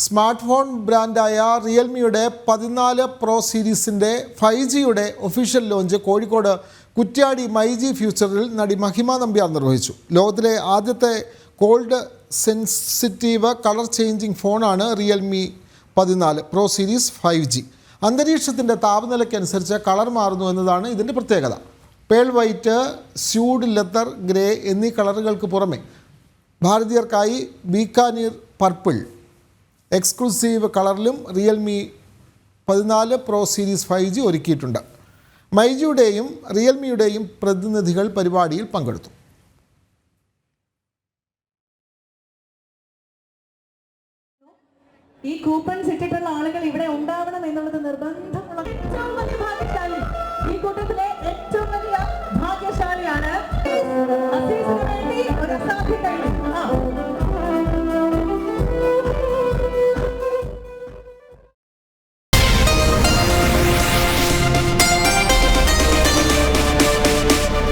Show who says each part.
Speaker 1: Smart phone ബ്രാൻഡായ റിയൽമിയുടെ 14 pro സീരീസിൻ്റെ 5Gയുടെ ഒഫീഷ്യൽ ലോഞ്ച് കോഴിക്കോട് കുറ്റ്യാടി മൈജി ഫ്യൂച്ചറിൽ നടി മഹിമ നമ്പ്യാർ നിർവഹിച്ചു. ലോകത്തിലെ ആദ്യത്തെ കോൾഡ് സെൻസിറ്റീവ് കളർ ചേഞ്ചിങ് ഫോണാണ് റിയൽമി 14 പ്രോ സീരീസ് 5G. അന്തരീക്ഷത്തിൻ്റെ താപനിലയ്ക്കനുസരിച്ച് കളർ മാറുന്നു എന്നതാണ് ഇതിൻ്റെ പ്രത്യേകത. Pearl white, suede leather grey എന്നീ കളറുകൾക്ക് പുറമെ ഭാരതീയർക്കായി ബീക്കാനീർ പർപ്പിൾ എക്സ്ക്ലൂസീവ് കളറിലും റിയൽമി 14 പ്രോ സീരീസ് 5G ഒരുക്കിയിട്ടുണ്ട്. മൈജിയുടെയും റിയൽമിയുടെയും പ്രതിനിധികൾ പരിപാടിയിൽ പങ്കെടുത്തു.
Speaker 2: ഈ കൂപ്പൺസ് ഇട്ടിട്ടുള്ള ആളുകൾ ഇവിടെ ഉണ്ടാവണം എന്നുള്ളത് നിർബന്ധമുള്ള ഏറ്റവും വലിയ ഭാഗ്യശാലി. ഈ കൂട്ടത്തിലെ ഏറ്റവും വലിയ ഭാഗ്യശാലിയാണ്